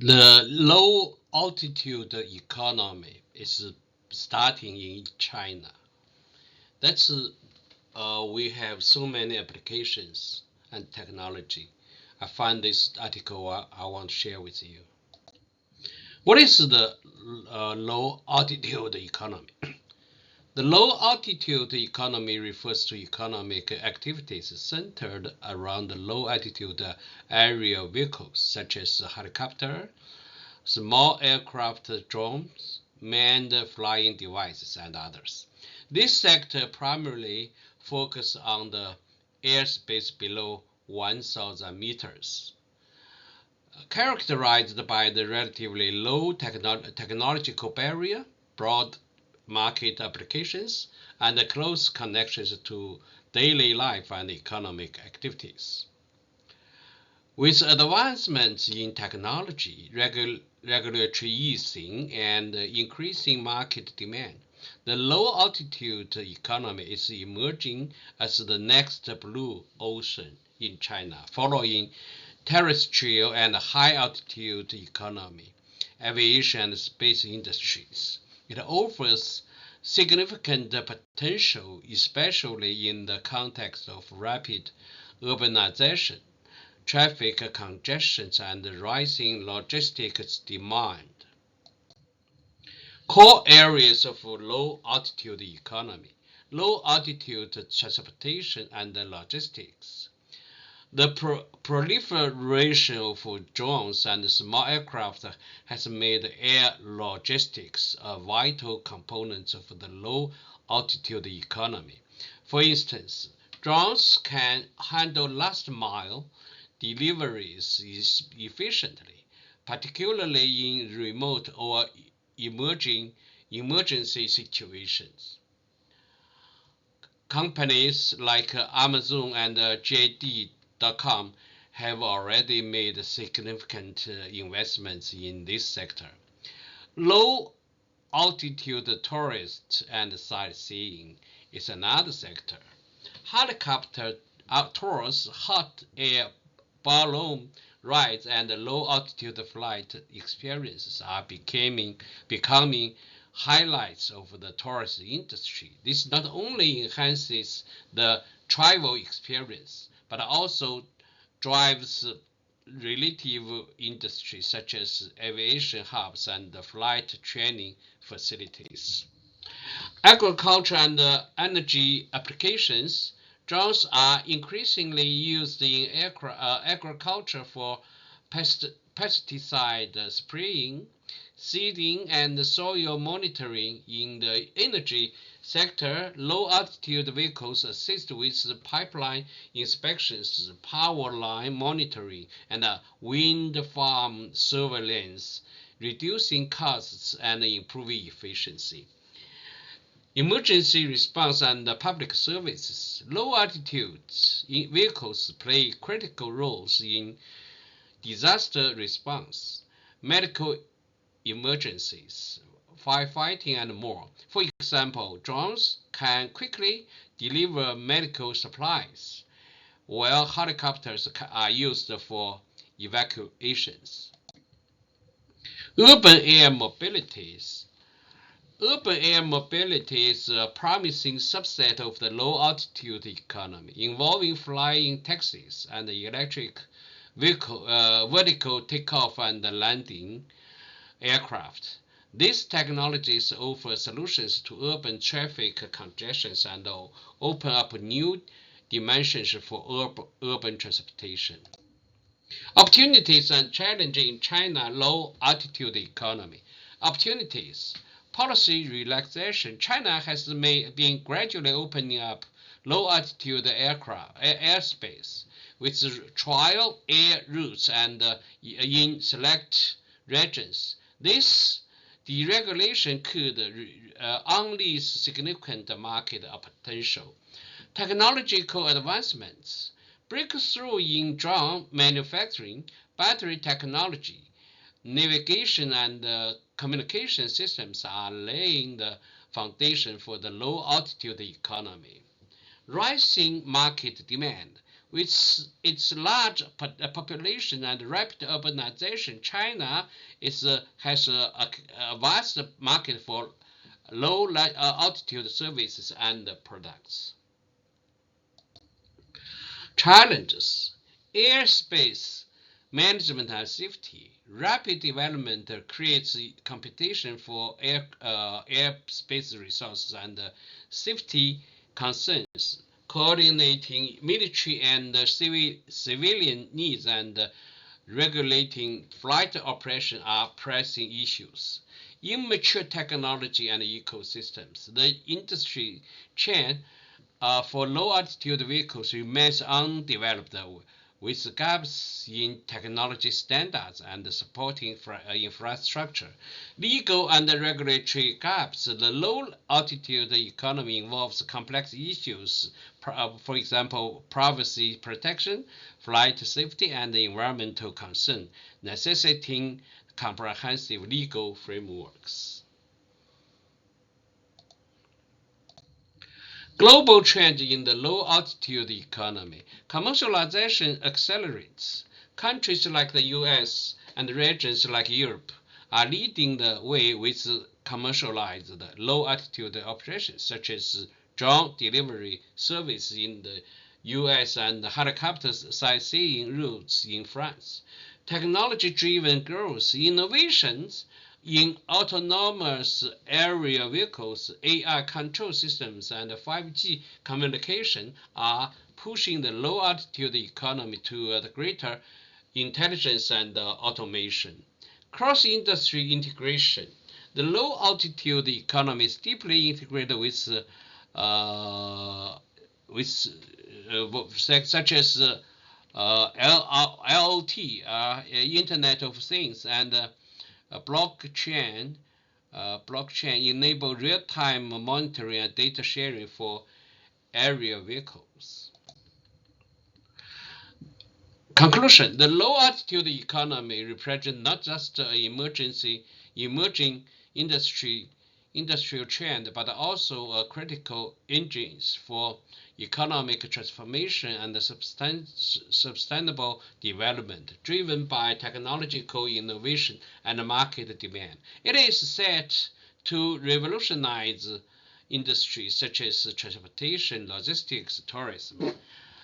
The low altitude economy is starting in China. That's we have so many applications and technology. I find this article I want to share with you. What is the low altitude economy? The low altitude economy refers to economic activities centered around the low altitude aerial vehicles such as helicopter, small aircraft, drones, manned flying devices, and others. This sector primarily focuses on the airspace below 1,000 meters, characterized by the relatively low technological barrier, broad market applications, and close connections to daily life and economic activities. With advancements in technology, regulatory easing, and increasing market demand, the low-altitude economy is emerging as the next blue ocean in China, following terrestrial and high-altitude economy, aviation and space industries. It offers significant potential, especially in the context of rapid urbanization, traffic congestion, and rising logistics demand. Core areas of low altitude economy: low altitude transportation and logistics. The proliferation of drones and small aircraft has made air logistics a vital component of the low altitude economy. For instance, drones can handle last mile deliveries efficiently, particularly in remote or emergency situations. Companies like Amazon and JD.com have already made significant investments in this sector. Low altitude tourists and sightseeing is another sector. Helicopter tours, hot air balloon rides, and low altitude flight experiences are becoming highlights of the tourist industry. This not only enhances the travel experience, but also drives relative industries such as aviation hubs and flight training facilities. Agriculture and energy applications. Drones are increasingly used in agriculture for pesticide spraying, seeding, and soil monitoring. In the energy sector, low-altitude vehicles assist with pipeline inspections, power line monitoring, and wind farm surveillance, reducing costs and improving efficiency. Emergency response and public services. Low altitude vehicles play critical roles in disaster response, medical emergencies, firefighting, and more. For example, drones can quickly deliver medical supplies, while helicopters are used for evacuations. Urban air mobilities. Urban air mobility is a promising subset of the low-altitude economy, involving flying taxis and electric vertical takeoff and landing aircraft. These technologies offer solutions to urban traffic congestions and open up new dimensions for urban transportation. Opportunities and challenges in China low-altitude economy. Opportunities. Policy relaxation. China has been gradually opening up low-altitude airspace with trial air routes and in select regions. This deregulation could unleash significant market potential. Technological advancements. Breakthrough in drone manufacturing, battery technology, navigation, and communication systems are laying the foundation for the low-altitude economy. Rising market demand. With its large population and rapid urbanization, China has a vast market for low altitude services and products. Challenges: airspace management and safety. Rapid development creates competition for airspace resources and safety concerns. Coordinating military and civilian needs and regulating flight operation are pressing issues. Immature technology and ecosystems. The industry chain for low-altitude vehicles remains undeveloped, with gaps in technology standards and supporting infrastructure. Legal and regulatory gaps. The low-altitude economy involves complex issues, for example, privacy protection, flight safety, and environmental concern, necessitating comprehensive legal frameworks. Global trend in the low-altitude economy. Commercialization accelerates. Countries like the US and regions like Europe are leading the way with commercialized low-altitude operations, such as drone delivery service in the US and helicopter sightseeing routes in France. Technology-driven growth, innovations in autonomous aerial vehicles, AI control systems, and 5G communication are pushing the low-altitude economy toward greater intelligence and automation. Cross-industry integration. The low-altitude economy is deeply integrated with such as IoT, Internet of Things, and blockchain enable real-time monitoring and data sharing for aerial vehicles. Conclusion: the low-altitude economy represents not just an emerging industrial trend, but also a critical engine for economic transformation and sustainable development, driven by technological innovation and market demand. It is set to revolutionize industries such as transportation, logistics, tourism,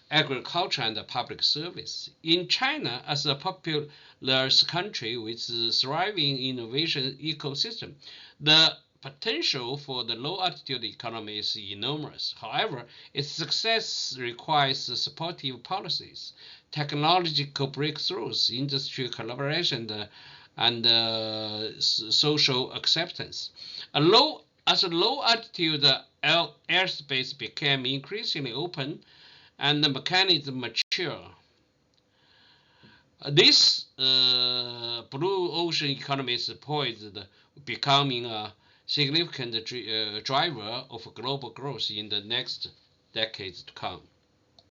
agriculture, and public service. In China, as a populous country with a thriving innovation ecosystem, the potential for the low-altitude economy is enormous. However, its success requires supportive policies, technological breakthroughs, industry collaboration, and social acceptance. As a low-altitude airspace became increasingly open and the mechanism mature, this blue ocean economy is poised, becoming a significant driver of global growth in the next decades to come.